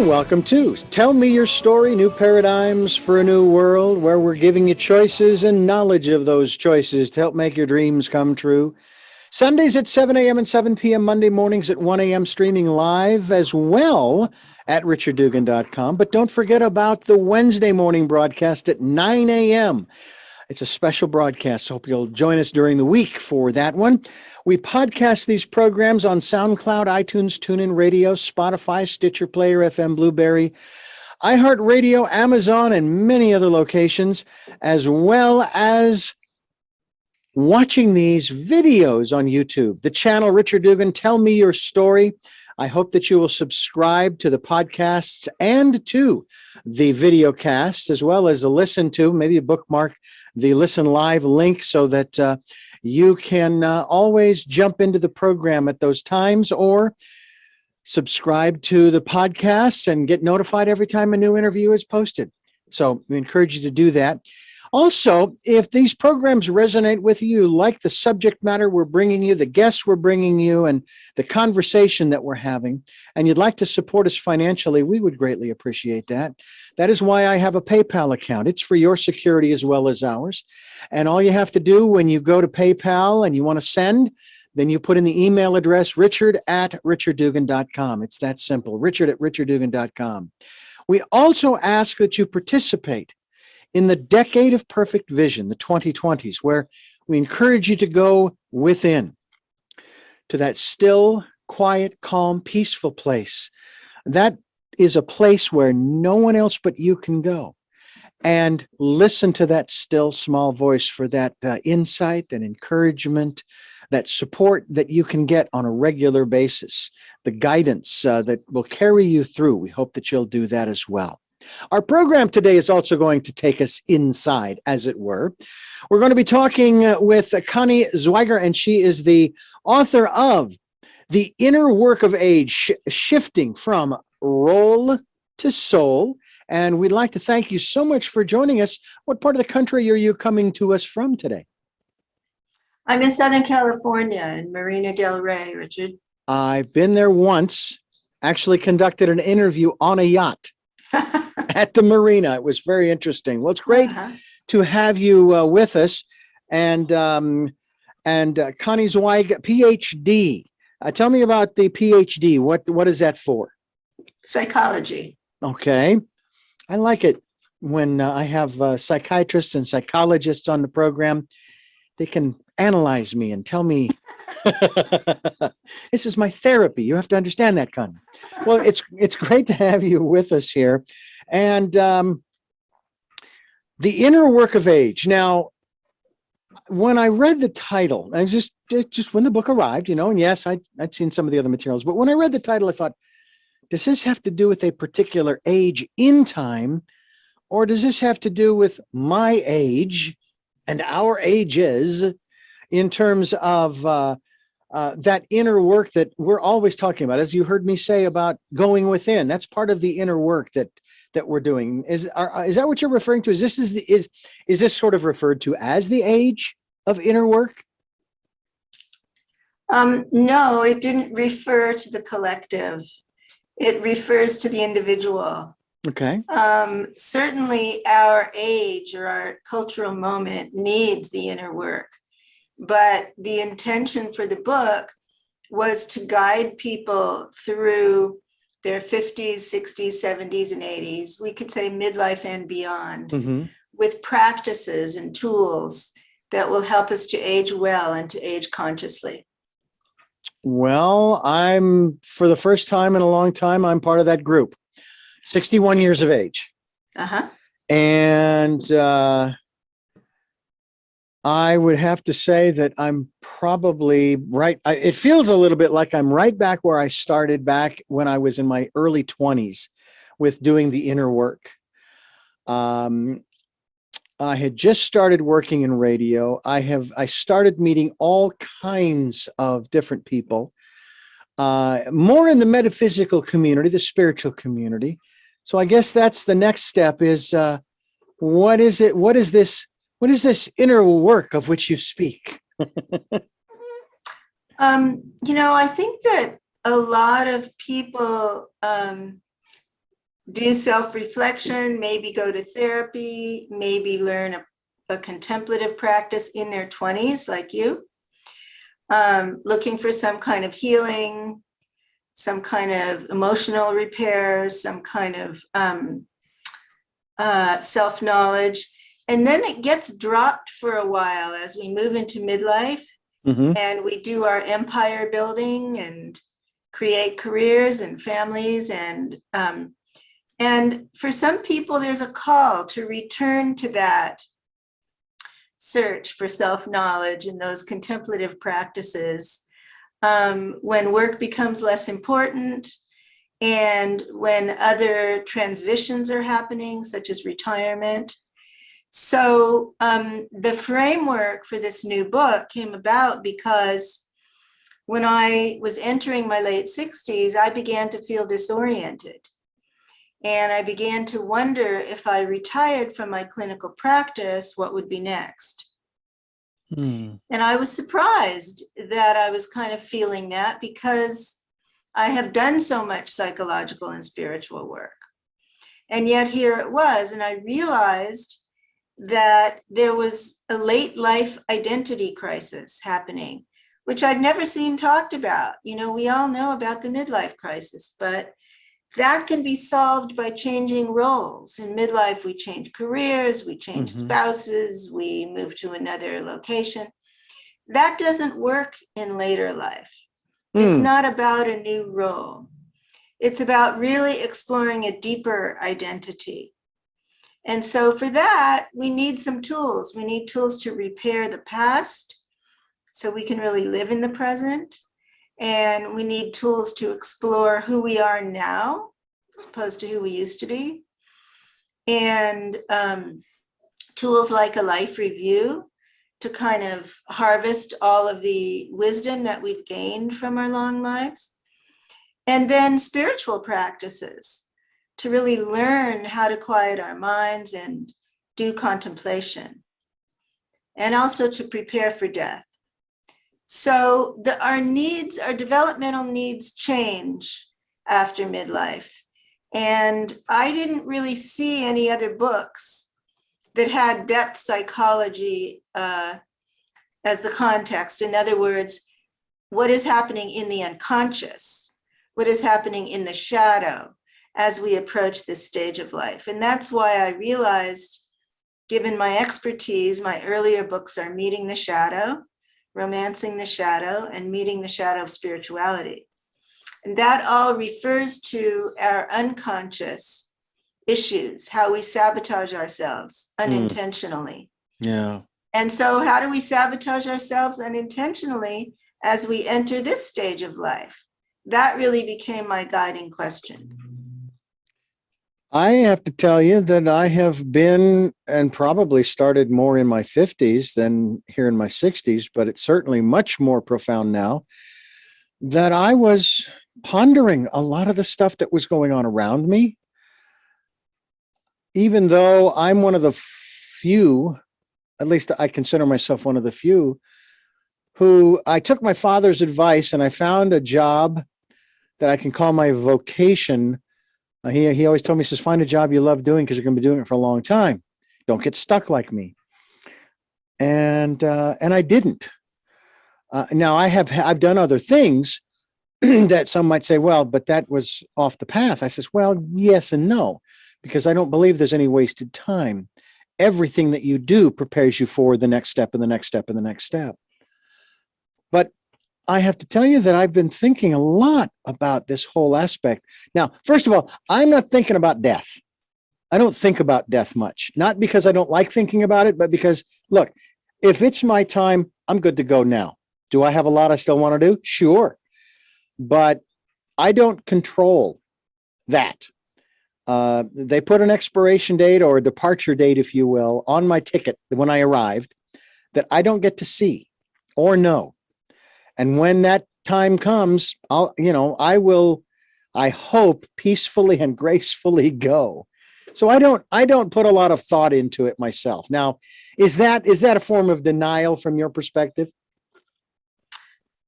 welcome to Tell Me Your Story, New Paradigms for a New World, where we're giving you choices and knowledge of those choices to help make your dreams come true. Sundays at 7 a.m. and 7 p.m., Monday mornings at 1 a.m., streaming live as well at richarddugan.com. But don't forget about the Wednesday morning broadcast at 9 a.m. It's a special broadcast. Hope you'll join us during the week for that one. We podcast these programs on SoundCloud, iTunes, TuneIn Radio, Spotify, Stitcher Player, FM Blueberry, iHeartRadio, Amazon, and many other locations, as well as watching these videos on YouTube. The channel, Richard Dugan, Tell Me Your Story. I hope that you will subscribe to the podcasts and to the video cast, as well as a listen to, maybe a bookmark the Listen Live link so that you can always jump into the program at those times, or subscribe to the podcasts and get notified every time a new interview is posted. So we encourage you to do that. Also, if these programs resonate with you, like the subject matter we're bringing you, the guests we're bringing you, and the conversation that we're having, and you'd like to support us financially, we would greatly appreciate that. That is why I have a PayPal account. It's for your security as well as ours. And all you have to do when you go to PayPal and you want to send, then you put in the email address, richard@richarddugan.com. It's that simple, richard@richarddugan.com. We also ask that you participate in the Decade of Perfect Vision, the 2020s, where we encourage you to go within to that still, quiet, calm, peaceful place. That is a place where no one else but you can go, and listen to that still, small voice for that insight and encouragement, that support that you can get on a regular basis, the guidance that will carry you through. We hope that you'll do that as well. Our program today is also going to take us inside, as it were. We're going to be talking with Connie Zweig, and she is the author of The Inner Work of Age, Shifting from Role to Soul. And we'd like to thank you so much for joining us. What part of the country are you coming to us from today? I'm in Southern California, in Marina del Rey, Richard. I've been there once, actually conducted an interview on a yacht at the marina. It was very interesting. Well, it's great to have you with us. And Connie Zweig, PhD. Tell me about the PhD. What is that for? Psychology. Okay. I like it when I have psychiatrists and psychologists on the program. They can analyze me and tell me, this is my therapy. You have to understand that, Connie. Well, it's great to have you with us here. And The Inner Work of Age. Now, when I read the title, I just when the book arrived, and yes, I'd seen some of the other materials, but when I read the title, I thought, does this have to do with a particular age in time, or does this have to do with my age and our ages in terms of that inner work that we're always talking about? As you heard me say about going within, that's part of the inner work that we're doing. Is that what you're referring to? Is this sort of referred to as the age of inner work? No, it didn't refer to the collective. It refers to the individual. Okay. Certainly our age or our cultural moment needs the inner work. But the intention for the book was to guide people through their 50s, 60s, 70s, and 80s. We could say midlife and beyond, with practices and tools that will help us to age well and to age consciously. Well, for the first time in a long time, I'm part of that group. 61 years of age. And I would have to say that I'm probably right. It feels a little bit like I'm right back where I started back when I was in my early 20s with doing the inner work. I had just started working in radio. I started meeting all kinds of different people, more in the metaphysical community, the spiritual community. So I guess that's the next step is, what is it? What is this inner work of which you speak? I think that a lot of people do self-reflection, maybe go to therapy, maybe learn a contemplative practice in their 20s, like you, looking for some kind of healing, some kind of emotional repair, some kind of self-knowledge. And then it gets dropped for a while as we move into midlife, and we do our empire building and create careers and families. And for some people, there's a call to return to that search for self-knowledge and those contemplative practices when work becomes less important, and when other transitions are happening, such as retirement. So the framework for this new book came about because when I was entering my late 60s, I began to feel disoriented. And I began to wonder, if I retired from my clinical practice, what would be next? And I was surprised that I was kind of feeling that, because I have done so much psychological and spiritual work. And yet here it was, and I realized that there was a late life identity crisis happening, which I'd never seen talked about. You know, we all know about the midlife crisis, but that can be solved by changing roles. In midlife, we change careers, we change spouses, we move to another location. That doesn't work in later life. It's not about a new role. It's about really exploring a deeper identity. And so for that, we need some tools. We need tools to repair the past so we can really live in the present. And we need tools to explore who we are now, as opposed to who we used to be. And tools like a life review to kind of harvest all of the wisdom that we've gained from our long lives. And then spiritual practices to really learn how to quiet our minds and do contemplation. And also to prepare for death. So our needs, our developmental needs change after midlife. And I didn't really see any other books that had depth psychology as the context. In other words, what is happening in the unconscious? What is happening in the shadow as we approach this stage of life? And that's why I realized, given my expertise, my earlier books are Meeting the Shadow, Romancing the Shadow, and Meeting the Shadow of Spirituality. And that all refers to our unconscious issues, how we sabotage ourselves unintentionally. Yeah. And so how do we sabotage ourselves unintentionally as we enter this stage of life? That really became my guiding question. I have to tell you that I have been, and probably started more in my 50s than here in my 60s, but it's certainly much more profound now, that I was pondering a lot of the stuff that was going on around me. Even though I'm one of the few, at least I consider myself one of the few, who I took my father's advice and I found a job that I can call my vocation. He always told me, he says, find a job you love doing because you're going to be doing it for a long time. Don't get stuck like me. And I didn't. Now I've done other things that some might say, well, but that was off the path. I says, well, yes and no, because I don't believe there's any wasted time. Everything that you do prepares you for the next step and the next step and the next step. But I have to tell you that I've been thinking a lot about this whole aspect. Now, first of all, I'm not thinking about death. I don't think about death much, not because I don't like thinking about it, but because, look, if it's my time, I'm good to go now. Do I have a lot I still want to do? Sure. But I don't control that. They put an expiration date or a departure date, if you will, on my ticket when I arrived that I don't get to see or know. And when that time comes, I hope, peacefully and gracefully go. So I don't put a lot of thought into it myself. Now, is that a form of denial from your perspective?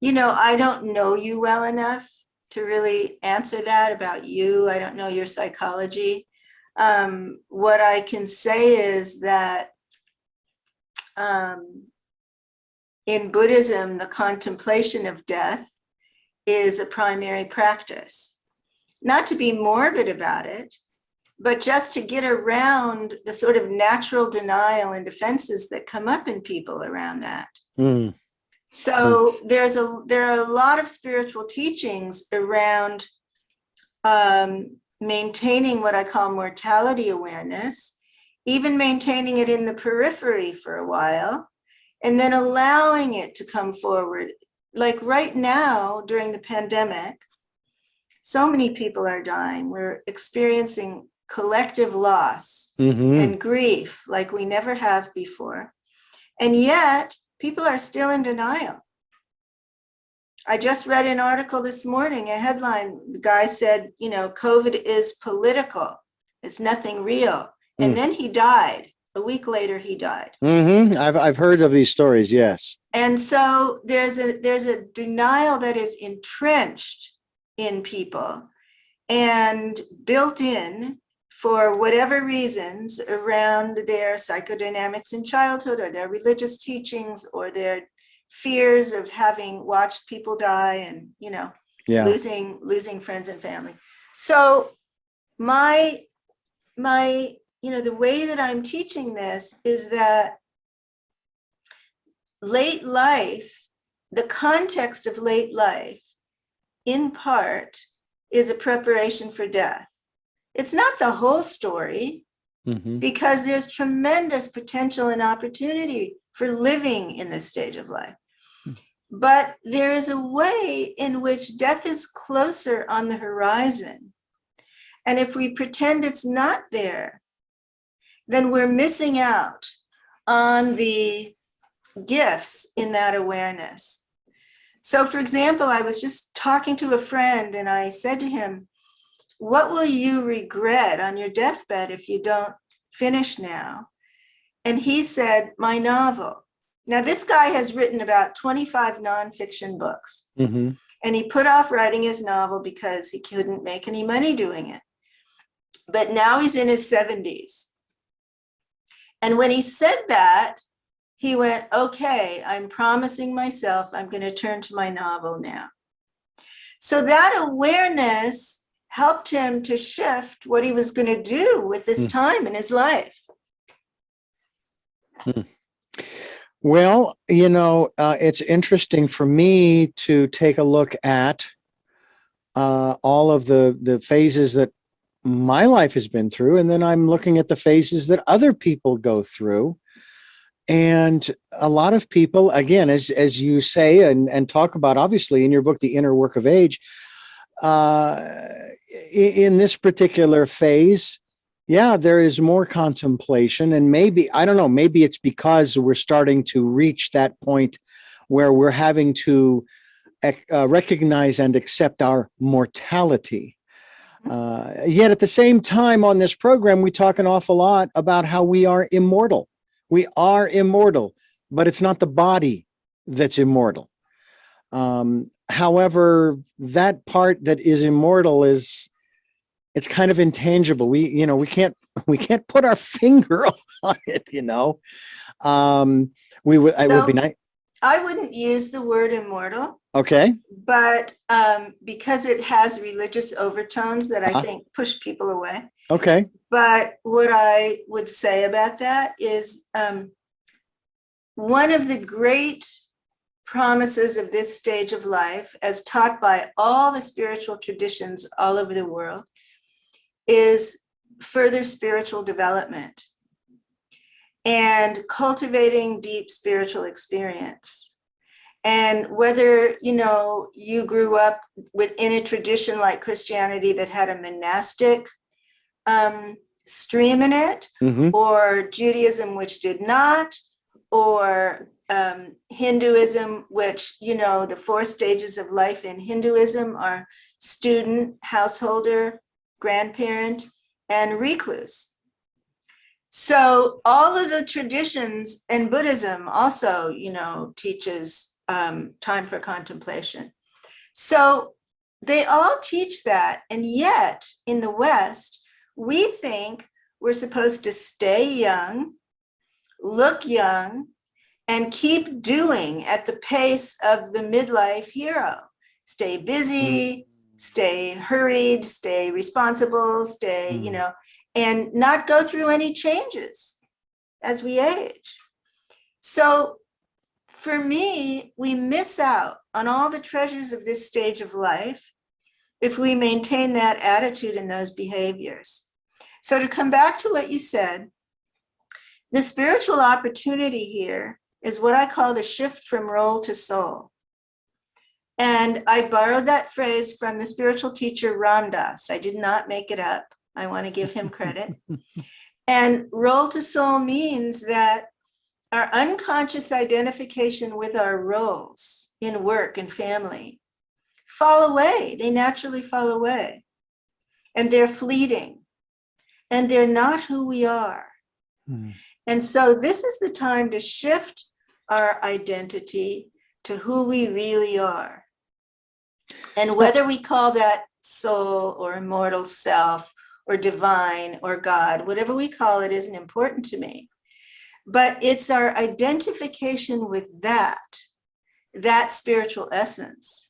I don't know you well enough to really answer that about you. I don't know your psychology. What I can say is that in Buddhism, the contemplation of death is a primary practice. Not to be morbid about it, but just to get around the sort of natural denial and defenses that come up in people around that. Mm. So there are a lot of spiritual teachings around maintaining what I call mortality awareness, even maintaining it in the periphery for a while, and then allowing it to come forward. Like right now, during the pandemic, so many people are dying. We're experiencing collective loss and grief like we never have before. And yet, people are still in denial. I just read an article this morning, a headline, the guy said, you know, COVID is political. It's nothing real. And then he died. A week later, he died. I've heard of these stories, yes. And so there's a denial that is entrenched in people and built in for whatever reasons around their psychodynamics in childhood or their religious teachings or their fears of having watched people die and, you know, losing friends and family. So my, you know, the way that I'm teaching this is that late life, the context of late life, in part, is a preparation for death. It's not the whole story, because there's tremendous potential and opportunity for living in this stage of life. But there is a way in which death is closer on the horizon. And if we pretend it's not there, then we're missing out on the gifts in that awareness. So, for example, I was just talking to a friend and I said to him, what will you regret on your deathbed if you don't finish now? And he said, my novel. Now, this guy has written about 25 nonfiction books, and he put off writing his novel because he couldn't make any money doing it. But now he's in his 70s. And when he said that, he went, okay, I'm promising myself I'm going to turn to my novel now. So that awareness helped him to shift what he was going to do with this time in his life. Well, you know, it's interesting for me to take a look at all of the phases that my life has been through, and then I'm looking at the phases that other people go through. And a lot of people, again, as you say and talk about, obviously, in your book, The Inner Work of Age, in this particular phase, yeah, there is more contemplation. And maybe, I don't know, maybe it's because we're starting to reach that point where we're having to recognize and accept our mortality. Yet at the same time on this program, we talk an awful lot about how we are immortal. We are immortal, but it's not the body that's immortal. However, that part that is immortal it's kind of intangible. We can't put our finger on it, you know. It would be nice. I wouldn't use the word immortal. Okay. But because it has religious overtones that I think push people away. Okay. But what I would say about that is one of the great promises of this stage of life, as taught by all the spiritual traditions all over the world, is further spiritual development and cultivating deep spiritual experience. And whether, you know, you grew up within a tradition like Christianity that had a monastic stream in it, or Judaism, which did not, or Hinduism, which, you know, the 4 stages of life in Hinduism are student, householder, grandparent, and recluse. So all of the traditions, and Buddhism also, you know, teaches time for contemplation. So they all teach that. And yet in the West, we think we're supposed to stay young, look young, and keep doing at the pace of the midlife hero. Stay busy, stay hurried, stay responsible, stay, and not go through any changes as we age. So for me, we miss out on all the treasures of this stage of life if we maintain that attitude and those behaviors. So to come back to what you said, the spiritual opportunity here is what I call the shift from role to soul. And I borrowed that phrase from the spiritual teacher Ram Dass. I did not make it up. I want to give him credit. And role to soul means that our unconscious identification with our roles in work and family fall away. They naturally fall away. And they're fleeting. And they're not who we are. And so this is the time to shift our identity to who we really are. And whether we call that soul or immortal self or divine or God, whatever we call it isn't important to me. But it's our identification with that spiritual essence,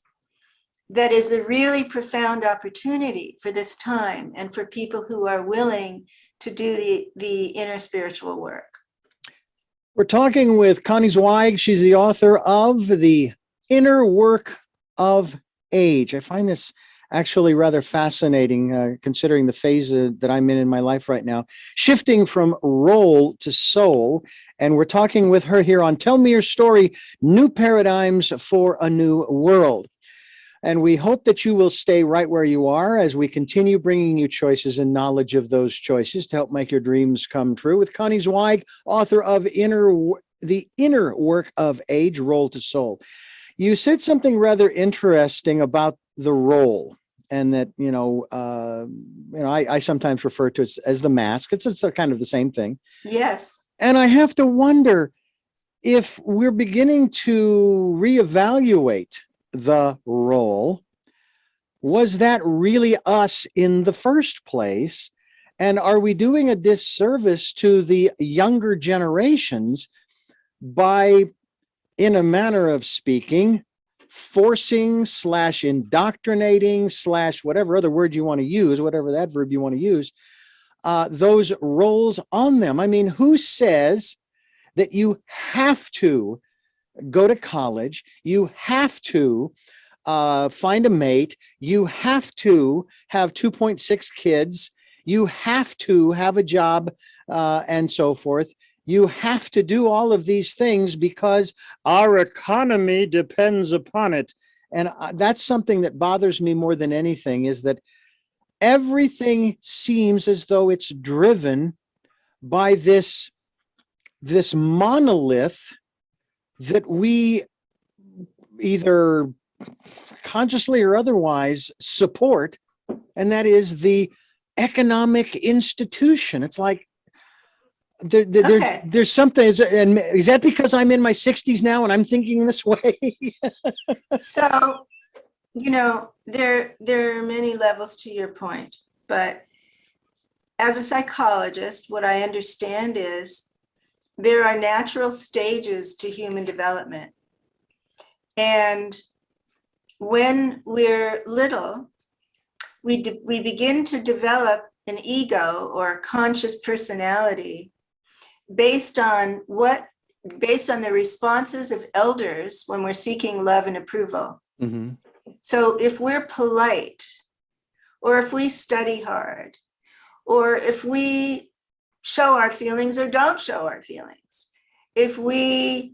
that is the really profound opportunity for this time and for people who are willing to do the inner spiritual work. We're talking with Connie Zweig. She's the author of The Inner Work of Age. I find this actually rather fascinating, considering the phase that I'm in my life right now, shifting from role to soul. And we're talking with her here on Tell Me Your Story, New Paradigms for a New World. And we hope that you will stay right where you are as we continue bringing you choices and knowledge of those choices to help make your dreams come true. With Connie Zweig, author of The Inner Work of Age, Role to Soul. You said something rather interesting about the role, and that, I sometimes refer to it as the mask. It's kind of the same thing. Yes. And I have to wonder if we're beginning to reevaluate the role. Was that really us in the first place? And are we doing a disservice to the younger generations by, in a manner of speaking, forcing / indoctrinating / whatever other word you want to use, whatever that verb you want to use, those roles on them? I mean, who says that you have to go to college, you have to find a mate, you have to have 2.6 kids, you have to have a job, and so forth? You have to do all of these things because our economy depends upon it. And that's something that bothers me more than anything, is that everything seems as though it's driven by this monolith that we either consciously or otherwise support, and that is the economic institution. It's like there's something, and is that because I'm in my 60s now and I'm thinking this way? So, there are many levels to your point, but as a psychologist, what I understand is there are natural stages to human development. And when we're little, we begin to develop an ego or a conscious personality based on the responses of elders when we're seeking love and approval. Mm-hmm. So if we're polite, or if we study hard, or if we show our feelings or don't show our feelings, if we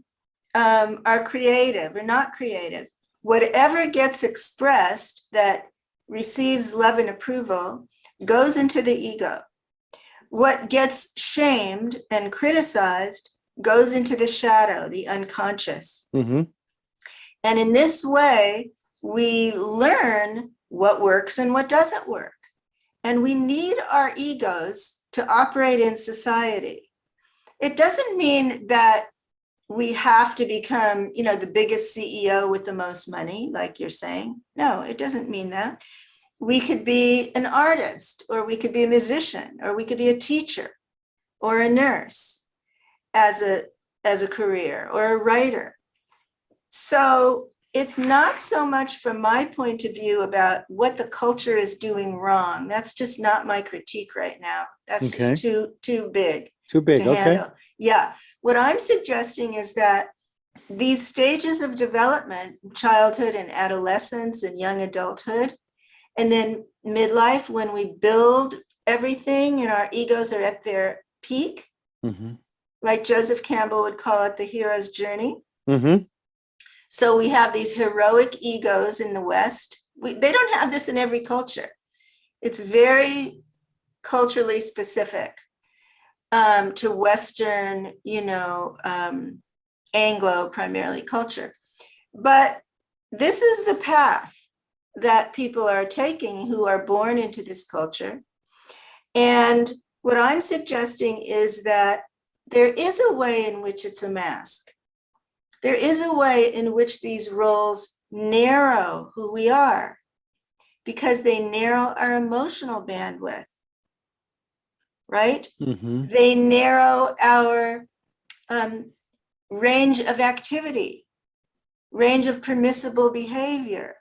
are creative or not creative, whatever gets expressed that receives love and approval goes into the ego. What gets shamed and criticized goes into the shadow, the unconscious. Mm-hmm. And in this way, we learn what works and what doesn't work. And we need our egos to operate in society. It doesn't mean that we have to become, the biggest CEO with the most money, like you're saying. No, it doesn't mean that. We could be an artist, or we could be a musician, or we could be a teacher or a nurse as a career, or a writer. So it's not so much from my point of view about what the culture is doing wrong. That's just not my critique right now. That's Okay. just too big. Too big. To Okay. handle. Yeah. What I'm suggesting is that these stages of development, childhood and adolescence and young adulthood, and then midlife, when we build everything and our egos are at their peak, like Joseph Campbell would call it, the hero's journey. So we have these heroic egos in the West. They don't have this in every culture. It's very culturally specific to Western, Anglo primarily culture. But this is the path that people are taking who are born into this culture. And what I'm suggesting is that there is a way in which it's a mask. There is a way in which these roles narrow who we are, because they narrow our emotional bandwidth, right? They narrow our range of activity, range of permissible behavior,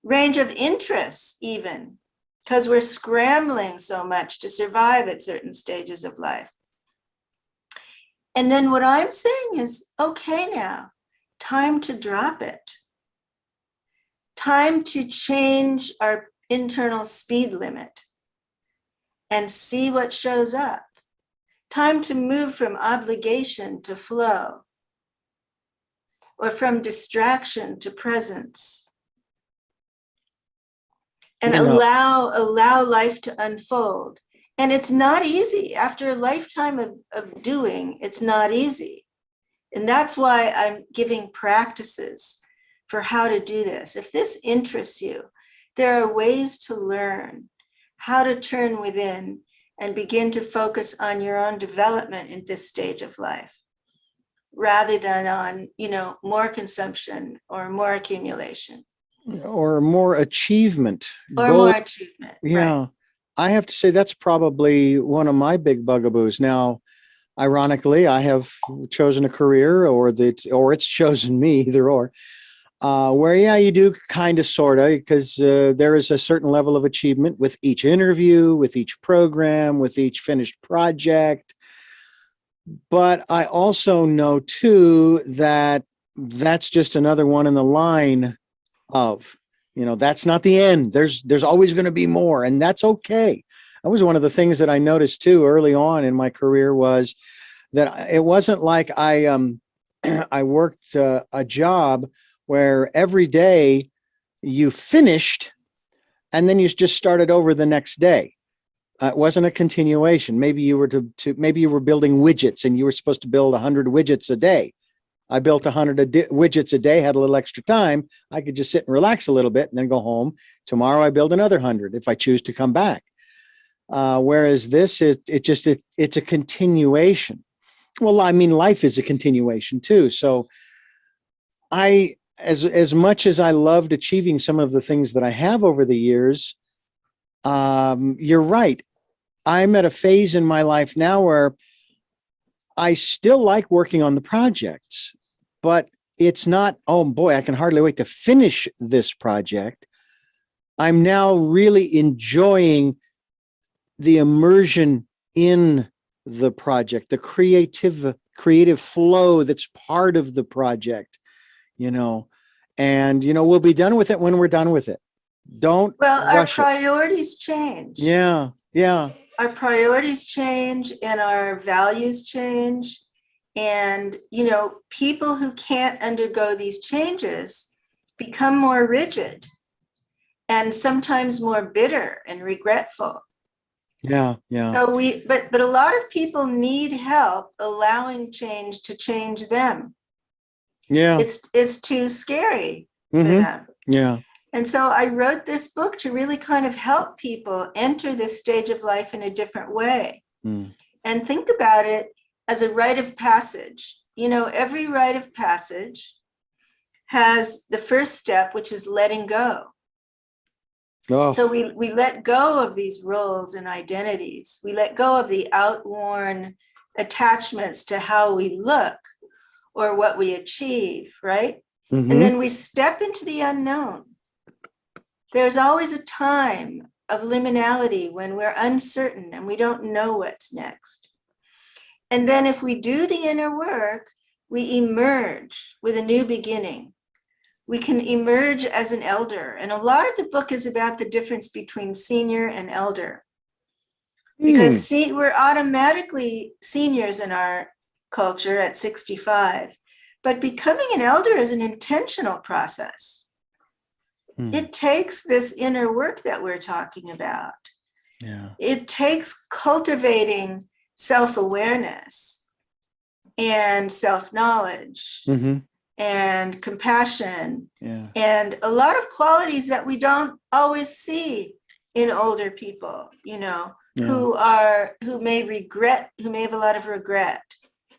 range of interests even, because we're scrambling so much to survive at certain stages of life. And then what I'm saying is, okay, now, time to drop it. Time to change our internal speed limit and see what shows up. Time to move from obligation to flow, or from distraction to presence. And allow life to unfold. And it's not easy. After a lifetime of doing, it's not easy. And that's why I'm giving practices for how to do this. If this interests you, there are ways to learn how to turn within and begin to focus on your own development in this stage of life, rather than on, more consumption or more accumulation. Or more achievement. More achievement. Yeah. Right. I have to say that's probably one of my big bugaboos. Now, ironically, I have chosen a career, or it's chosen me, either or, where, you do kind of, sort of, because there is a certain level of achievement with each interview, with each program, with each finished project. But I also know, too, that that's just another one in the line of, that's not the end. There's always going to be more, and that's okay. That was one of the things that I noticed too early on in my career, was that it wasn't like I worked a job where every day you finished and then you just started over the next day. It wasn't a continuation. Maybe you were maybe you were building widgets and you were supposed to build 100 widgets a day. I built 100 widgets a day, had a little extra time. I could just sit and relax a little bit and then go home. Tomorrow I build another 100 if I choose to come back. Whereas this, it's a continuation. Well, I mean, life is a continuation too. So as much as I loved achieving some of the things that I have over the years, you're right. I'm at a phase in my life now where I still like working on the projects, but it's not, oh boy, I can hardly wait to finish this project. I'm now really enjoying the immersion in the project, the creative flow that's part of the project, and, we'll be done with it when we're done with it. Don't rush it. Our priorities change. Yeah. Our priorities change and our values change. And, people who can't undergo these changes become more rigid and sometimes more bitter and regretful. Yeah. So but a lot of people need help allowing change to change them. Yeah. It's too scary for them. Yeah. And so I wrote this book to really kind of help people enter this stage of life in a different way. And think about it as a rite of passage. every rite of passage has the first step, which is letting go. Oh, So we let go of these roles and identities. We let go of the outworn attachments to how we look or what we achieve, right? mhm. And then we step into the unknown. There's always a time of liminality when we're uncertain and we don't know what's next. And then if we do the inner work, we emerge with a new beginning. We can emerge as an elder. And a lot of the book is about the difference between senior and elder. Because we're automatically seniors in our culture at 65. But becoming an elder is an intentional process. It takes this inner work that we're talking about. Yeah. It takes cultivating self-awareness and self-knowledge and compassion and a lot of qualities that we don't always see in older people, who may have a lot of regret.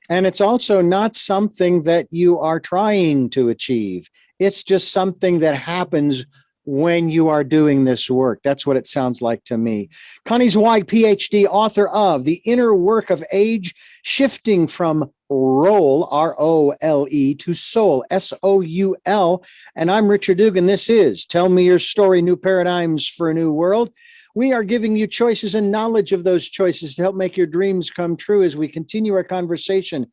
And it's also not something that you are trying to achieve. It's just something that happens when you are doing this work. That's what it sounds like to me. Connie Zweig, PhD, author of The Inner Work of Age, Shifting from Role, R-O-L-E, to Soul, S-O-U-L. And I'm Richard Dugan. This is Tell Me Your Story, New Paradigms for a New World. We are giving you choices and knowledge of those choices to help make your dreams come true as we continue our conversation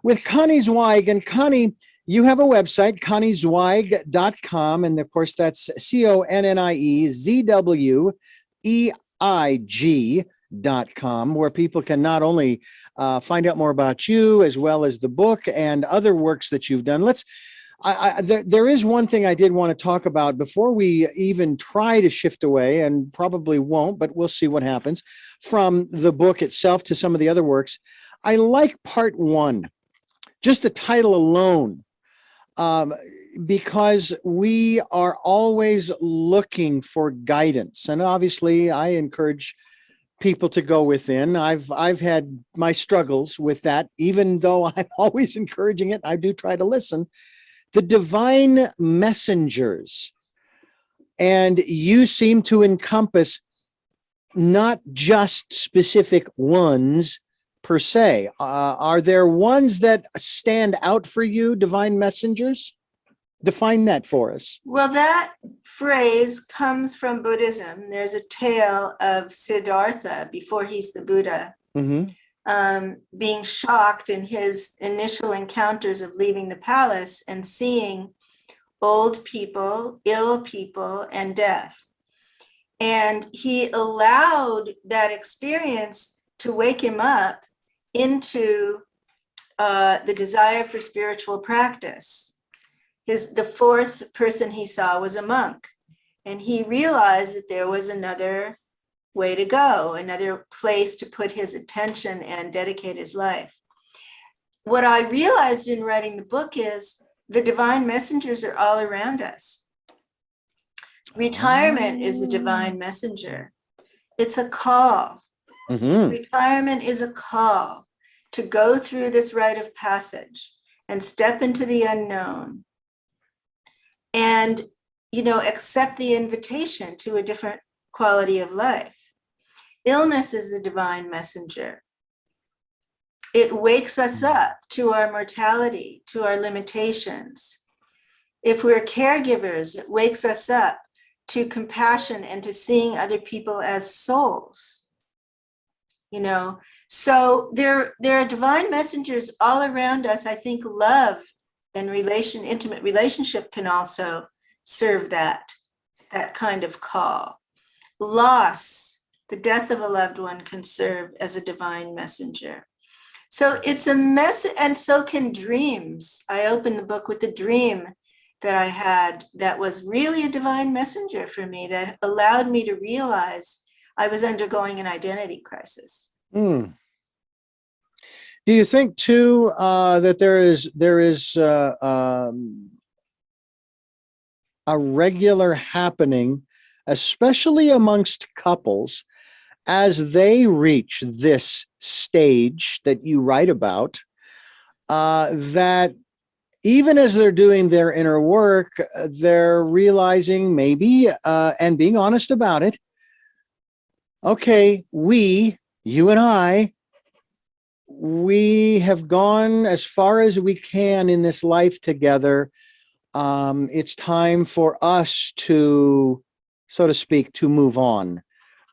with Connie Zweig. And Connie, you have a website, conniezweig.com. And of course, that's ConnieZweig.com, where people can not only find out more about you, as well as the book and other works that you've done. There is one thing I did want to talk about before we even try to shift away, and probably won't, but we'll see what happens, from the book itself to some of the other works. I like part one, just the title alone, because we are always looking for guidance. And obviously, I encourage people to go within. I've had my struggles with that, even though I'm always encouraging it. I do try to listen. The divine messengers, and you seem to encompass not just specific ones per se. Are there ones that stand out for you, divine messengers? Define that for us. Well, that phrase comes from Buddhism. There's a tale of Siddhartha before he's the Buddha. Being shocked in his initial encounters of leaving the palace and seeing old people, ill people, and death. And he allowed that experience to wake him up into the desire for spiritual practice. The fourth person he saw was a monk, and he realized that there was another way to go, another place to put his attention and dedicate his life. What I realized in writing the book is the divine messengers are all around us. Retirement is a divine messenger. It's a call. Retirement is a call to go through this rite of passage and step into the unknown and, accept the invitation to a different quality of life. Illness is a divine messenger. It wakes us up to our mortality, to our limitations. If we're caregivers, it wakes us up to compassion and to seeing other people as souls. So there are divine messengers all around us. I think love and intimate relationship can also serve that kind of call. Loss, the death of a loved one, can serve as a divine messenger. So it's a message, and so can dreams. I opened the book with a dream that I had that was really a divine messenger for me, that allowed me to realize I was undergoing an identity crisis. Do you think too that there is a regular happening, especially amongst couples, as they reach this stage that you write about, that even as they're doing their inner work, they're realizing maybe, and being honest about it, okay, you and I, we have gone as far as we can in this life together. It's time for us to, so to speak, to move on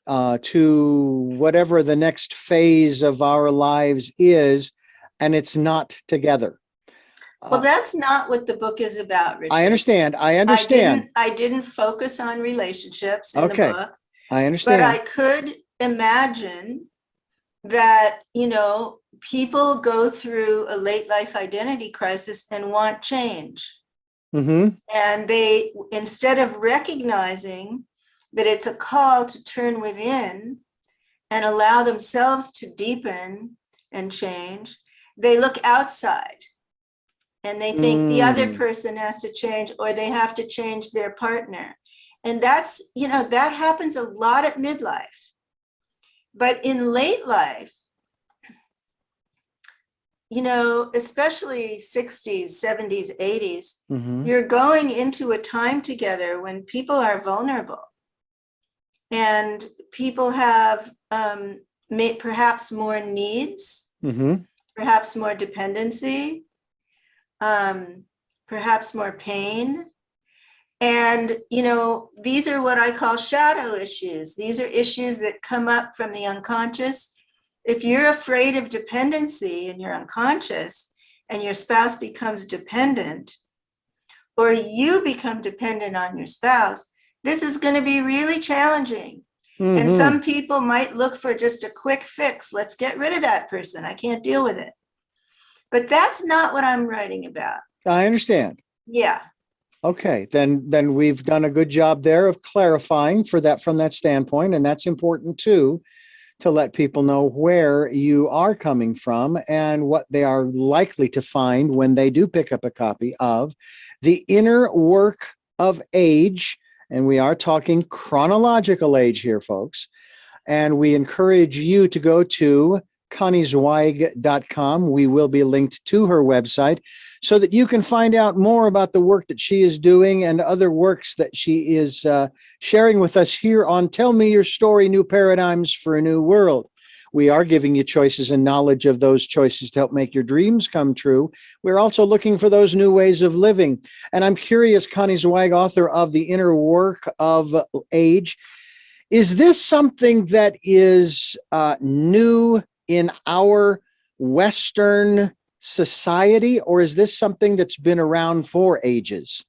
to whatever the next phase of our lives is, and it's not together. Well, that's not what the book is about, Richard. I understand. I understand. I didn't focus on relationships in the book. I understand. But I could imagine that, people go through a late life identity crisis and want change. Mm-hmm. And they, instead of recognizing that it's a call to turn within and allow themselves to deepen and change, they look outside and they think the other person has to change, or they have to change their partner. And that's, that happens a lot at midlife. But in late life, especially 60s, 70s, 80s, you're going into a time together when people are vulnerable and people have perhaps more needs, perhaps more dependency, perhaps more pain. And, these are what I call shadow issues. These are issues that come up from the unconscious. If you're afraid of dependency and you're unconscious and your spouse becomes dependent, or you become dependent on your spouse, this is going to be really challenging. And some people might look for just a quick fix. Let's get rid of that person. I can't deal with it. But that's not what I'm writing about. I understand. Yeah. Okay, then we've done a good job there of clarifying from that standpoint, and that's important too, to let people know where you are coming from and what they are likely to find when they do pick up a copy of The Inner Work of Age. And we are talking chronological age here, folks. And we encourage you to go to ConnieZweig.com. We will be linked to her website so that you can find out more about the work that she is doing and other works that she is sharing with us here on Tell Me Your Story, New Paradigms for a New World. We are giving you choices and knowledge of those choices to help make your dreams come true. We're also looking for those new ways of living. And I'm curious, Connie Zweig, author of The Inner Work of Age, is this something that is new in our Western society, or is this something that's been around for ages?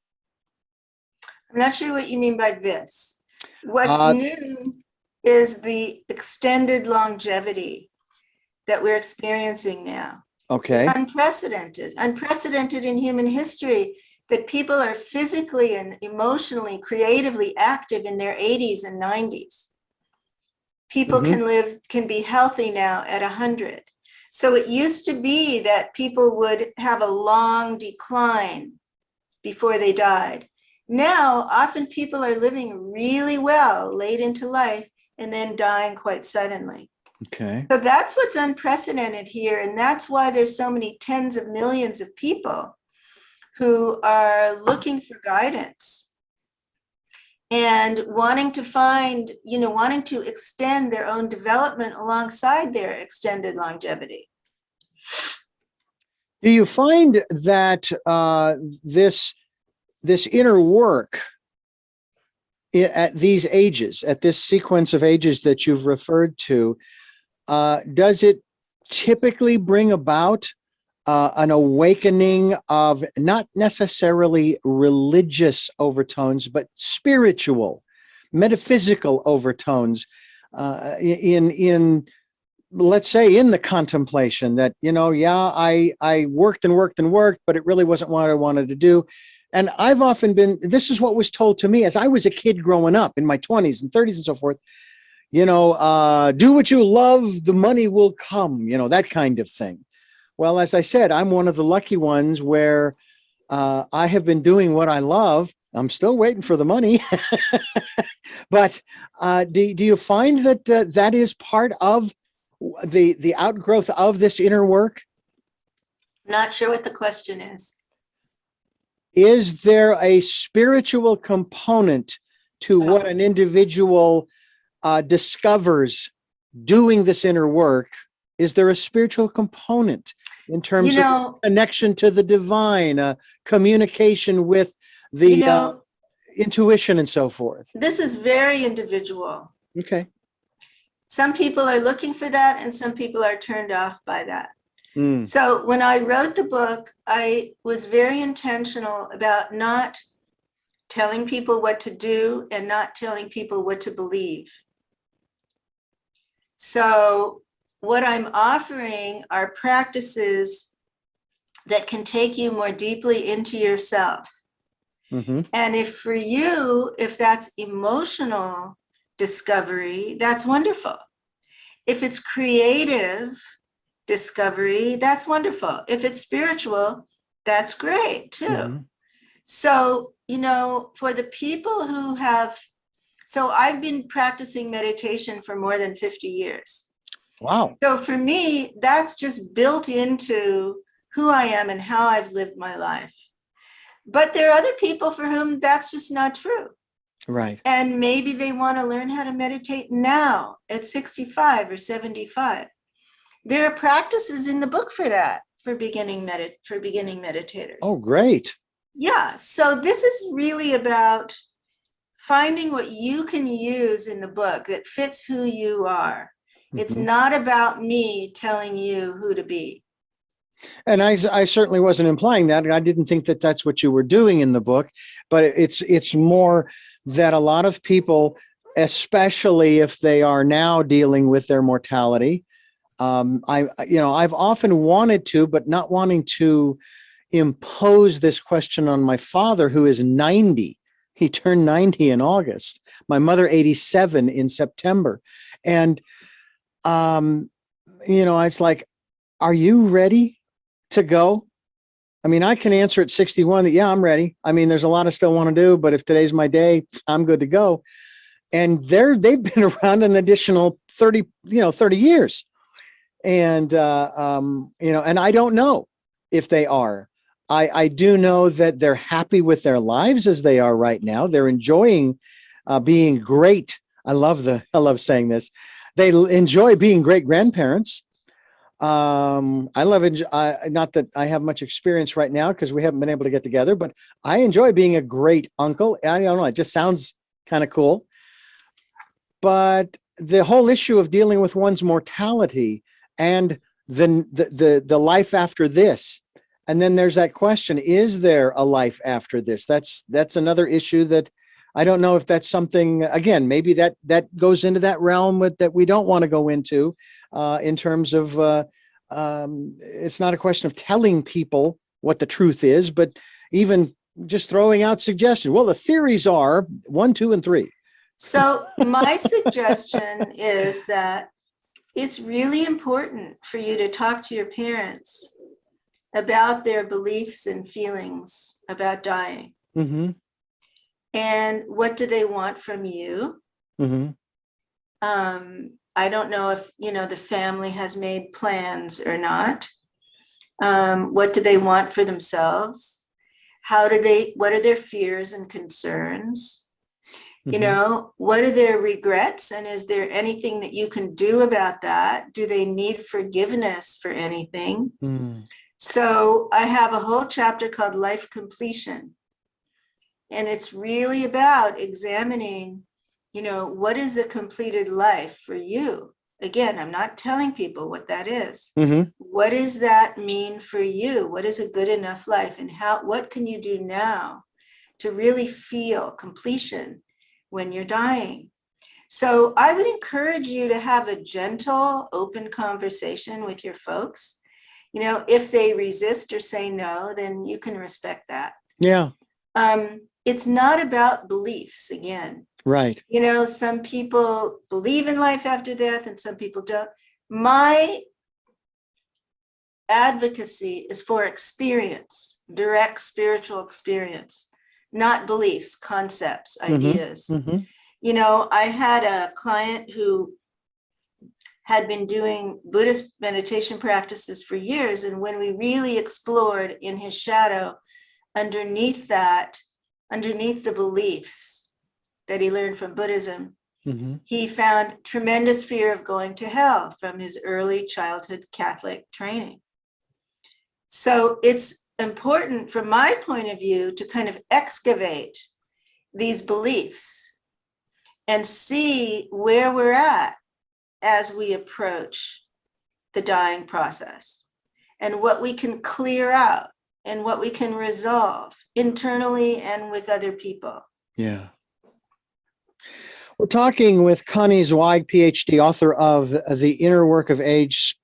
I'm not sure what you mean by this. What's new is the extended longevity that we're experiencing now. Okay. It's unprecedented in human history that people are physically and emotionally, creatively active in their 80s and 90s. People can be healthy now at 100. So it used to be that people would have a long decline before they died. Now, often people are living really well late into life and then dying quite suddenly. Okay. So that's what's unprecedented here. And that's why there's so many tens of millions of people who are looking for guidance and wanting to find, wanting to extend their own development alongside their extended longevity. Do you find that this inner work at these ages, at this sequence of ages that you've referred to, does it typically bring about an awakening of not necessarily religious overtones, but spiritual, metaphysical overtones in let's say in the contemplation that, I worked and worked and worked, but it really wasn't what I wanted to do. And I've often this is what was told to me as I was a kid growing up in my 20s and 30s and so forth, do what you love, the money will come, that kind of thing. Well, as I said, I'm one of the lucky ones where I have been doing what I love. I'm still waiting for the money. But do you find that that is part of the outgrowth of this inner work? Not sure what the question is. Is there a spiritual component to what an individual discovers doing this inner work? Is there a spiritual component in terms of connection to the divine, communication with the intuition and so forth? This is very individual. Okay. Some people are looking for that, and some people are turned off by that. Mm. So when I wrote the book, I was very intentional about not telling people what to do and not telling people what to believe. So what I'm offering are practices that can take you more deeply into yourself. Mm-hmm. And if that's emotional discovery, that's wonderful. If it's creative discovery, that's wonderful. If it's spiritual, that's great too. Mm-hmm. So, for the people who I've been practicing meditation for more than 50 years. Wow. So for me, that's just built into who I am and how I've lived my life. But there are other people for whom that's just not true. Right. And maybe they want to learn how to meditate now at 65 or 75. There are practices in the book for that, for beginning meditators. Oh, great. Yeah. So this is really about finding what you can use in the book that fits who you are. Mm-hmm. It's not about me telling you who to be. And I certainly wasn't implying that. I didn't think that that's what you were doing in the book, but it's more that a lot of people, especially if they are now dealing with their mortality, I've often wanted to, but not wanting to impose this question on my father, who is 90. He turned 90 in August. My mother, 87 in September. And, it's like, are you ready to go? I mean, I can answer at 61 that, yeah, I'm ready. I mean, there's a lot I still want to do, but if today's my day, I'm good to go. And they've been around an additional 30 years. And, and I don't know if they are. I do know that they're happy with their lives as they are right now. They're enjoying being great. I love saying this. They enjoy being great grandparents. Not that I have much experience right now because we haven't been able to get together, but I enjoy being a great uncle. I don't know, it just sounds kind of cool. But the whole issue of dealing with one's mortality and the life after this, and then there's that question: is there a life after this? That's another issue that I don't know if that's something. Again, maybe that goes into that realm that we don't want to go into. In terms of, it's not a question of telling people what the truth is, but even just throwing out suggestions. Well, the theories are 1, 2, and 3. So my suggestion is that it's really important for you to talk to your parents about their beliefs and feelings about dying. Mm-hmm. And what do they want from you? Mm-hmm. I don't know if, the family has made plans or not. What do they want for themselves? What are their fears and concerns? Mm-hmm. What are their regrets? And is there anything that you can do about that? Do they need forgiveness for anything? Mm. So I have a whole chapter called Life Completion. And it's really about examining, what is a completed life for you? Again, I'm not telling people what that is. Mm-hmm. What does that mean for you? What is a good enough life? And what can you do now to really feel completion when you're dying? So I would encourage you to have a gentle, open conversation with your folks. If they resist or say no, then you can respect that. Yeah. It's not about beliefs again. Right. Some people believe in life after death and some people don't. My advocacy is for experience, direct spiritual experience, not beliefs, concepts, ideas. Mm-hmm. I had a client who had been doing Buddhist meditation practices for years. And when we really explored in his shadow, underneath that, underneath the beliefs that he learned from Buddhism, he found tremendous fear of going to hell from his early childhood Catholic training. So it's important from my point of view to kind of excavate these beliefs and see where we're at as we approach the dying process, and what we can clear out and what we can resolve internally and with other people. Yeah. We're talking with Connie Zweig, PhD, author of The Inner Work of Age,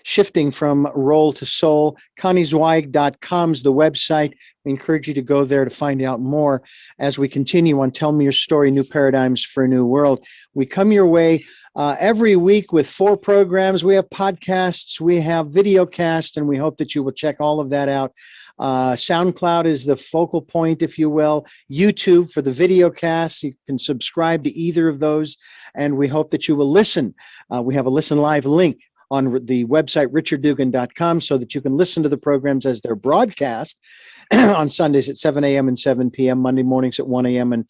Shifting from Role to Soul. ConnieZweig.com is the website. We encourage you to go there to find out more as we continue on Tell Me Your Story, New Paradigms for a New World. We come your way every week with 4 programs. We have podcasts, we have videocasts, and we hope that you will check all of that out. SoundCloud is the focal point, if you will. YouTube for the videocasts. You can subscribe to either of those, and we hope that you will listen. We have a Listen Live link on the website, richarddugan.com, so that you can listen to the programs as they're broadcast on Sundays at 7 a.m. and 7 p.m., Monday mornings at 1 a.m., and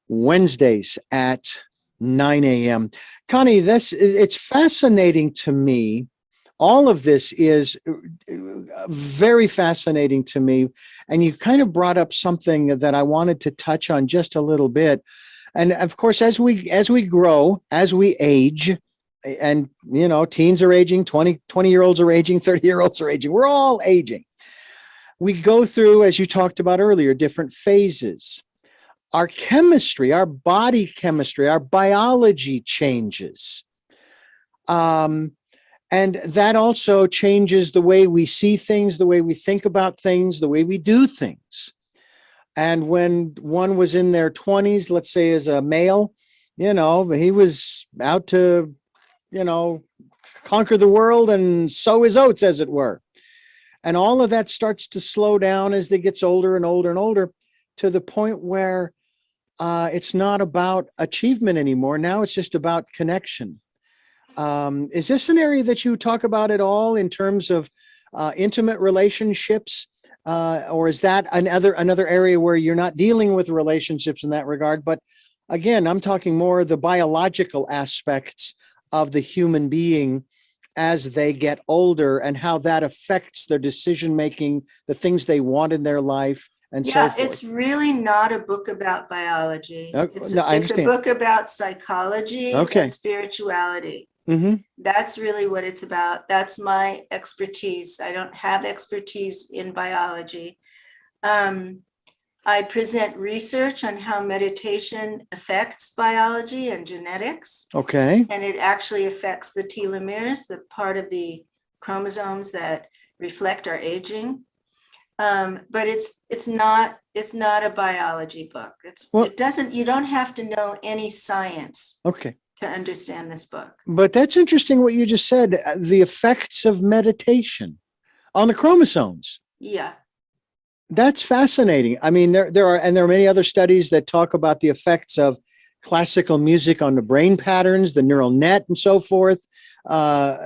Wednesdays at 9 a.m. Connie, it's fascinating to me. All of this is very fascinating to me. And you kind of brought up something that I wanted to touch on just a little bit. And of course, as we grow, as we age, and, you know, teens are aging, 20-year-olds are aging, 30-year-olds are aging. We're all aging. We go through, as you talked about earlier, different phases. Our chemistry, our body chemistry, our biology changes. And that also changes the way we see things, the way we think about things, the way we do things. And when one was in their 20s, let's say as a male, you know, he was out to, you know, conquer the world and sow his oats, as it were. And all of that starts to slow down as they gets older and older and older, to the point where it's not about achievement anymore. Now it's just about connection. Is this an area that you talk about at all in terms of intimate relationships? Or is that another area where you're not dealing with relationships in that regard? But again, I'm talking more the biological aspects of the human being as they get older, and how that affects their decision-making, the things they want in their life, and so forth. It's really not a book about biology. It's a book about psychology and spirituality. That's really what it's about. That's my expertise. I don't have expertise in biology. I present research on how meditation affects biology and genetics. Okay. And it actually affects the telomeres, the part of the chromosomes that reflect our aging. But it's not a biology book. You don't have to know any science. Okay. To understand this book. But that's interesting what you just said, the effects of meditation on the chromosomes. Yeah. That's fascinating. I mean, there are many other studies that talk about the effects of classical music on the brain patterns, the neural net, and so forth. Well,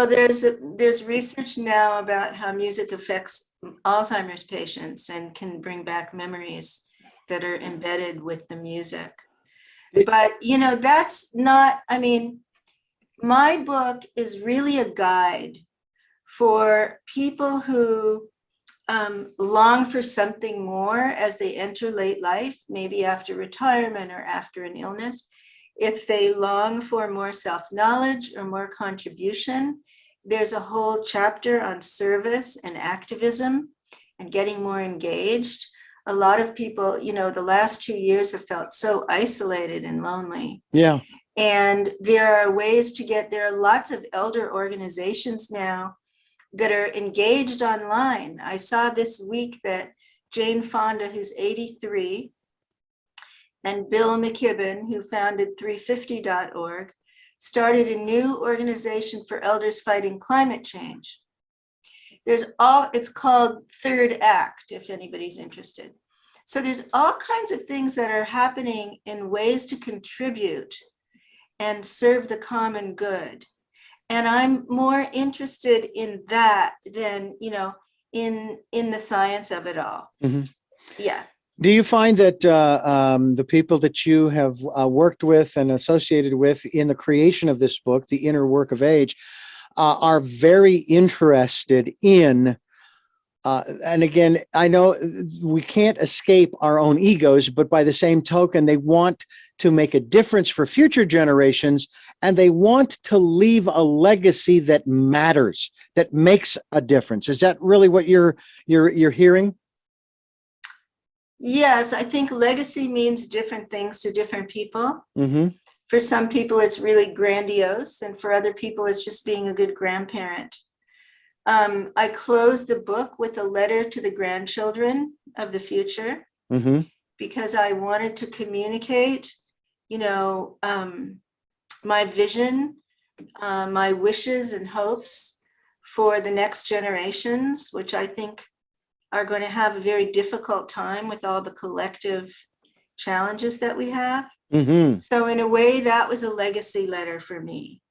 there's research now about how music affects Alzheimer's patients and can bring back memories that are embedded with the music. But, you know, that's not, I mean, my book is really a guide for people who long for something more as they enter late life, maybe after retirement or after an illness. If they long for more self-knowledge or more contribution, there's a whole chapter on service and activism and getting more engaged. A lot of people, you know, the last 2 years have felt so isolated and lonely. Yeah. And there are ways there are lots of elder organizations now that are engaged online. I saw this week that Jane Fonda, who's 83, and Bill McKibben, who founded 350.org, started a new organization for elders fighting climate change. It's called Third Act, if anybody's interested. So there's all kinds of things that are happening in ways to contribute and serve the common good. And I'm more interested in that than, in the science of it all. Mhm. Yeah. Do you find that the people that you have worked with and associated with in the creation of this book, The Inner Work of Age, are very interested in, and again, I know we can't escape our own egos, but by the same token, they want to make a difference for future generations, and they want to leave a legacy that matters, that makes a difference. Is that really what you're hearing? Yes, I think legacy means different things to different people. Mm-hmm. For some people, it's really grandiose, and for other people, it's just being a good grandparent. I closed the book with a letter to the grandchildren of the future, Mm-hmm. because I wanted to communicate, my vision, my wishes and hopes for the next generations, which I think are going to have a very difficult time with all the collective challenges that we have. Mm-hmm. So in a way, that was a legacy letter for me.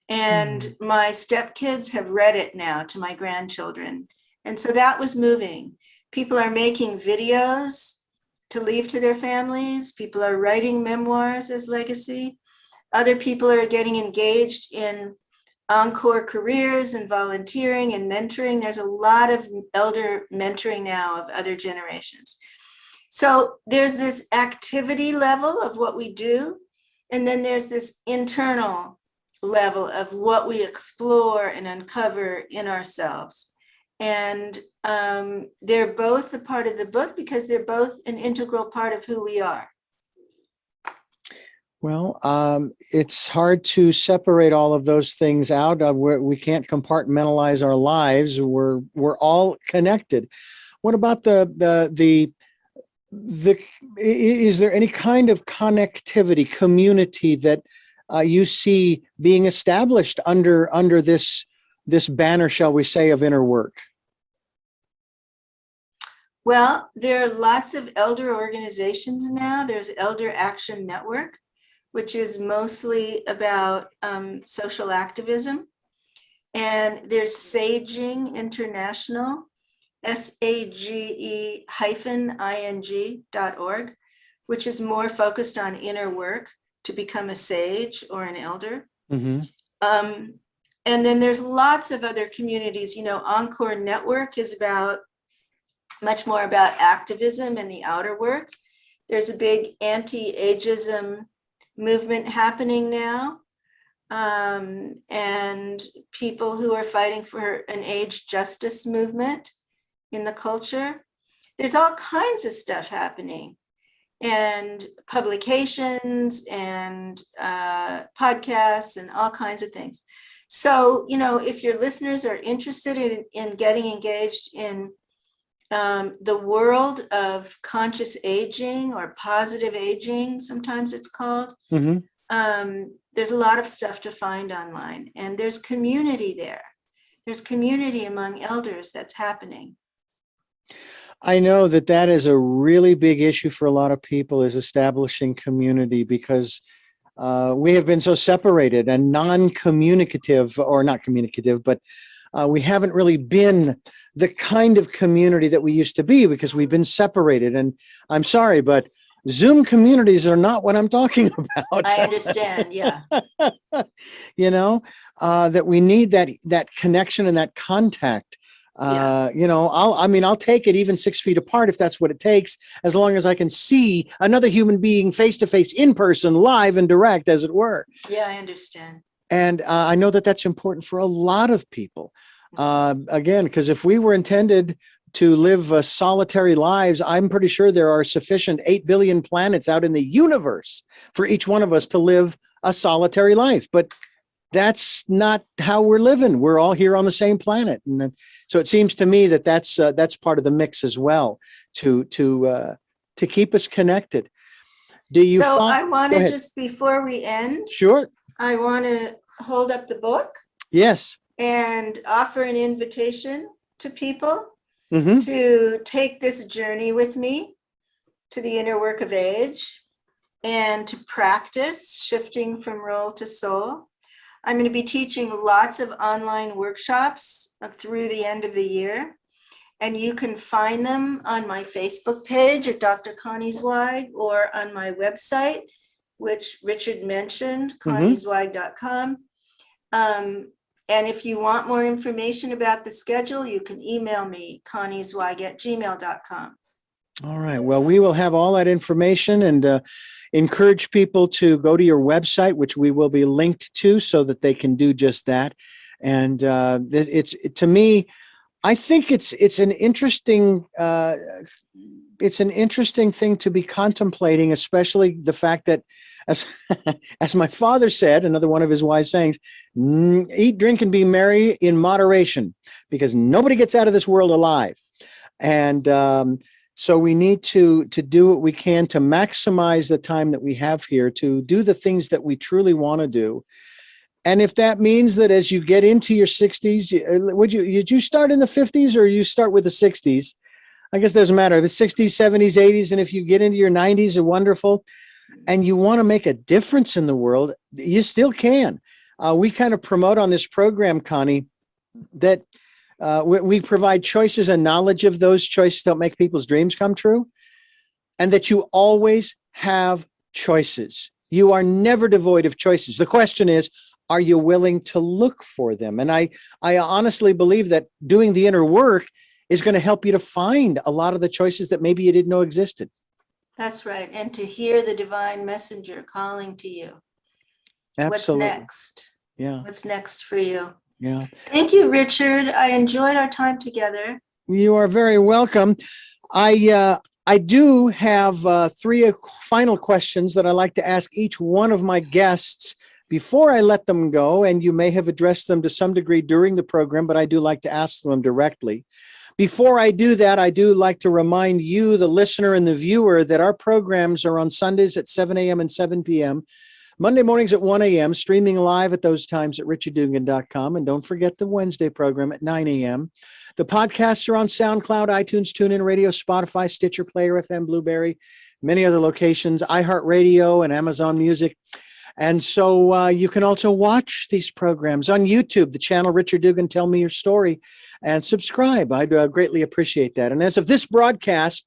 And my stepkids have read it now to my grandchildren. And so that was moving. People are making videos to leave to their families. People are writing memoirs as legacy. Other people are getting engaged in encore careers and volunteering and mentoring. There's a lot of elder mentoring now of other generations. So there's this activity level of what we do, and then there's this internal level of what we explore and uncover in ourselves. And they're both a part of the book because they're both an integral part of who we are. Well, it's hard to separate all of those things out. We can't compartmentalize our lives. We're all connected. What about the is there any kind of connectivity, community that you see being established under this banner, shall we say, of inner work? Well, there are lots of elder organizations now. There's Elder Action Network, which is mostly about social activism. And there's Saging International, SAGE-ING.org, which is more focused on inner work to become a sage or an elder. Mm-hmm. And then there's lots of other communities. Encore Network is much more about activism and the outer work. There's a big anti-ageism movement happening now, and people who are fighting for an age justice movement in the culture. There's all kinds of stuff happening, and publications and podcasts and all kinds of things. So, if your listeners are interested in getting engaged in the world of conscious aging or positive aging, sometimes it's called, Mm-hmm. There's a lot of stuff to find online, and there's community there. There's community among elders that's happening. I know that is a really big issue for a lot of people, is establishing community, because we have been so separated and non-communicative, or not communicative, but we haven't really been the kind of community that we used to be because we've been separated. And I'm sorry, but Zoom communities are not what I'm talking about. I understand. Yeah. That we need that connection and that contact. Yeah. I'll take it even 6 feet apart if that's what it takes, as long as I can see another human being face to face, in person, live and direct, as it were. Yeah, I understand. And I know that's important for a lot of people. Again, because if we were intended to live solitary lives, I'm pretty sure there are sufficient 8 billion planets out in the universe for each one of us to live a solitary life. But that's not how we're living. We're all here on the same planet. And so it seems to me that's part of the mix as well, to keep us connected. I want to just, before we end, sure, I want to hold up the book. Yes. And offer an invitation to people Mm-hmm. to take this journey with me to the inner work of age and to practice shifting from role to soul. I'm going to be teaching lots of online workshops through the end of the year. And you can find them on my Facebook page at Dr. Connie Zweig or on my website, which Richard mentioned, conniezweig.com. And if you want more information about the schedule, you can email me, conniezweig@gmail.com. All right. Well, we will have all that information and encourage people to go to your website, which we will be linked to so that they can do just that. And to me, I think it's an interesting thing to be contemplating, especially the fact that, as my father said, another one of his wise sayings, eat, drink, and be merry in moderation, because nobody gets out of this world alive. And so we need to do what we can to maximize the time that we have here to do the things that we truly want to do. And if that means that as you get into your 60s, did you start in the 50s or you start with the 60s? I guess it doesn't matter. If it's 60s, 70s, 80s, and if you get into your 90s, are wonderful. And you want to make a difference in the world, you still can. We kind of promote on this program, Connie, that we provide choices and knowledge of those choices that make people's dreams come true, and that you always have choices. You are never devoid of choices. The question is, are you willing to look for them? And I honestly believe that doing the inner work is going to help you to find a lot of the choices that maybe you didn't know existed. That's right. And to hear the divine messenger calling to you. Absolutely. What's next? Yeah. What's next for you? Yeah. Thank you, Richard. I enjoyed our time together. You are very welcome. I do have 3 final questions that I like to ask each one of my guests before I let them go, and you may have addressed them to some degree during the program, but I do like to ask them directly. Before I do that, I do like to remind you, the listener and the viewer, that our programs are on Sundays at 7 a.m. and 7 p.m., Monday mornings at 1 a.m., streaming live at those times at richarddugan.com. And don't forget the Wednesday program at 9 a.m. The podcasts are on SoundCloud, iTunes, TuneIn Radio, Spotify, Stitcher, Player FM, Blueberry, many other locations, iHeartRadio, and Amazon Music. And so you can also watch these programs on YouTube, the channel Richard Dugan, Tell Me Your Story, and subscribe. I'd greatly appreciate that. And as of this podcast,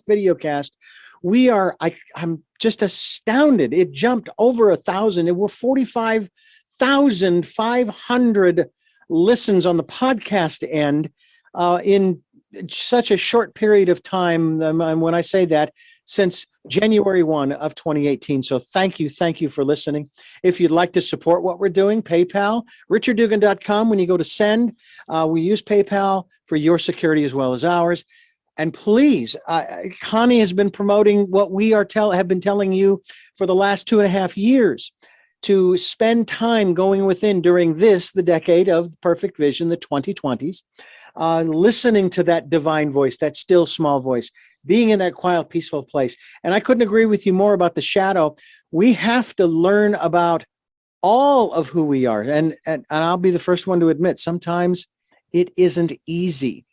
videocast, I'm just astounded. It jumped over 1,000. It were 45,500 listens on the podcast end in such a short period of time. And when I say that, since January 1 of 2018. So thank you for listening. If you'd like to support what we're doing, PayPal, richarddugan.com. When you go to send, we use PayPal for your security as well as ours. And please, Connie has been promoting what we have been telling you for the last 2.5 years, to spend time going within during the decade of the perfect vision, the 2020s, listening to that divine voice, that still small voice, being in that quiet, peaceful place. And I couldn't agree with you more about the shadow. We have to learn about all of who we are. And I'll be the first one to admit, sometimes it isn't easy,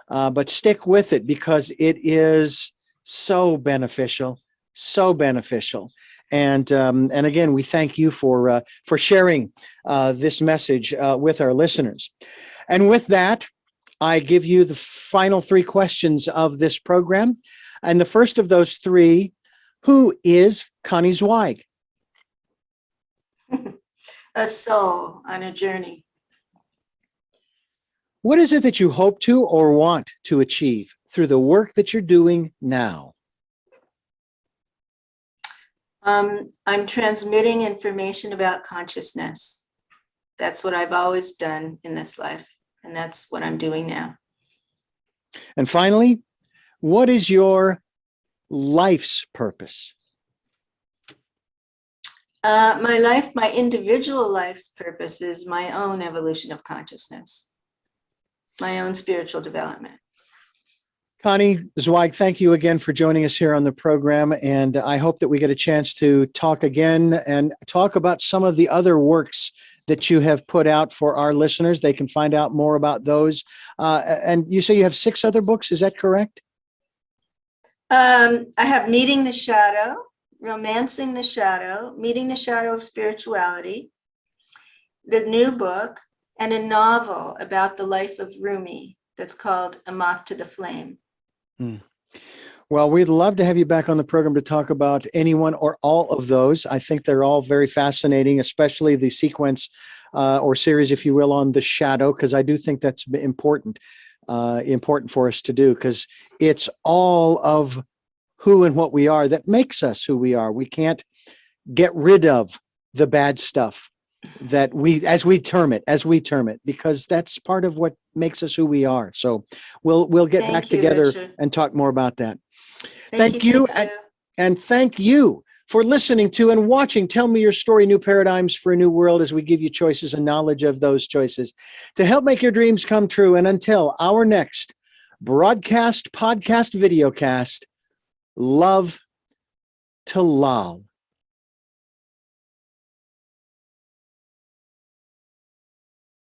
but stick with it because it is so beneficial, so beneficial. And again, we thank you for sharing this message with our listeners. And with that, I give you the final 3 questions of this program. And the first of those 3, who is Connie Zweig? A soul on a journey. What is it that you hope to or want to achieve through the work that you're doing now? I'm transmitting information about consciousness. That's what I've always done in this life. And that's what I'm doing now. And finally, what is your life's purpose? My individual life's purpose is my own evolution of consciousness, my own spiritual development. Connie Zweig, thank you again for joining us here on the program. And I hope that we get a chance to talk again and talk about some of the other works that you have put out for our listeners. They can find out more about those. And you say you have 6 other books, is that correct? I have Meeting the Shadow, Romancing the Shadow, Meeting the Shadow of Spirituality, the new book, and a novel about the life of Rumi that's called A Moth to the Flame. Well, we'd love to have you back on the program to talk about any one or all of those. I think they're all very fascinating, especially the sequence or series, if you will, on the shadow, because I do think that's important for us to do, because it's all of who and what we are that makes us who we are. We can't get rid of the bad stuff that as we term it, because that's part of what makes us who we are. So we'll get back together, Richard, and talk more about that. Thank you. And thank you for listening to and watching Tell Me Your Story, New Paradigms for a New World, as we give you choices and knowledge of those choices to help make your dreams come true. And until our next broadcast, podcast, videocast, love to lol.